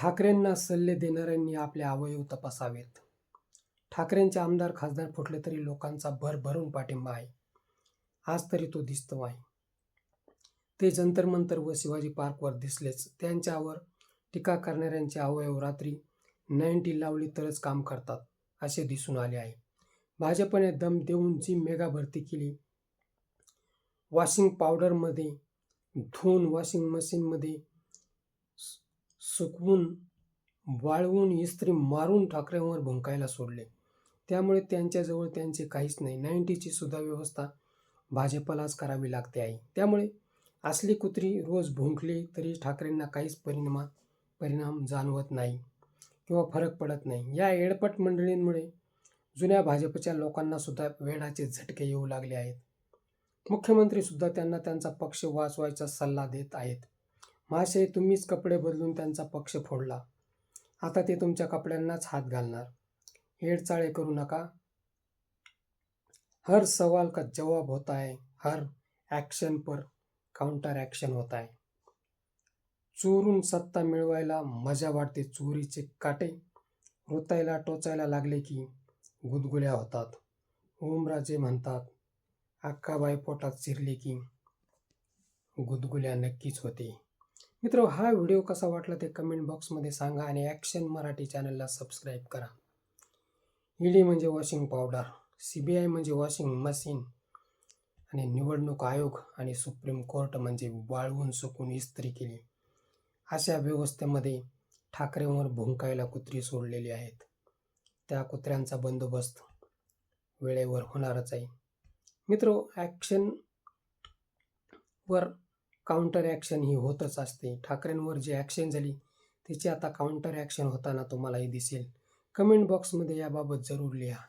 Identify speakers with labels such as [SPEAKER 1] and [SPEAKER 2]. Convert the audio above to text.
[SPEAKER 1] ठाकरेंना सल्ले देणाऱ्यांनी आपले अवयव तपासावेत. ठाकरेंचे आमदार खासदार फुटले तरी लोकांचा भरभरून पाठिंबा आहे. आज तरी तो दिसतो आहे. ते जंतर मंतर व शिवाजी पार्कवर दिसलेच. त्यांच्यावर टीका करणाऱ्यांचे अवयव रात्री 90 लावली तरच काम करतात असे दिसून आले आहे. भाजपने दम देऊन जी मेगा भरती केली, वॉशिंग पावडरमध्ये धुवून वॉशिंग मशीनमध्ये सुकवून वाळवून इस्त्री मारून ठाकरेंवर भुंकायला सोडले. त्यामुळे त्यांच्याजवळ त्यांचे काहीच नाही. 90ची सुद्धा व्यवस्था भाजपलाच करावी लागते आहे. त्यामुळे असली कुत्री रोज भुंकली तरी ठाकरेंना काहीच परिणाम जाणवत नाही किंवा फरक पडत नाही. या येडपट मंडळींमुळे जुन्या भाजपच्या लोकांना सुद्धा वेडाचे झटके येऊ लागले आहेत. मुख्यमंत्री सुद्धा त्यांना त्यांचा पक्ष वाचवायचा सल्ला देत आहेत. महाशय, तुम्हीच कपडे बदलून त्यांचा पक्ष फोडला. आता ते तुमच्या कपड्यांनाच हात घालणार. हेडचाळे करू नका. हर सवाल का जवाब होता है, हर ॲक्शन पर काउंटर ॲक्शन होता है. चोरून सत्ता मिळवायला मजा वाटते. चोरीचे काटे रोतायला टोचायला लागले की गुदगुल्या होतात. ओमराजे म्हणतात, अक्काबाई पोटात शिरली की गुदगुल्या नक्कीच होते. मित्र, हा व्हिडिओ कसा वाटला ते कमेंट बॉक्समध्ये सांगा आणि ॲक्शन मराठी चॅनलला सबस्क्राईब करा. ईडी म्हणजे वॉशिंग पावडर, CBI म्हणजे वॉशिंग मशीन आणि निवडणूक आयोग आणि सुप्रीम कोर्ट म्हणजे वाळवून सुकून इस्त्री केली. अशा व्यवस्थेमध्ये ठाकरेंवर भुंकायला कुत्री सोडलेली आहेत. त्या कुत्र्यांचा बंदोबस्त वेळेवर होणारच आहे. मित्रो, ॲक्शनवर काउंटर ॲक्शन ही होतच असते. ठाकरेंवर जी ॲक्शन झाली त्याची आता काउंटर ॲक्शन होताना तुम्हालाही दिसेल. कमेंट बॉक्समध्ये याबाबत जरूर लिहा.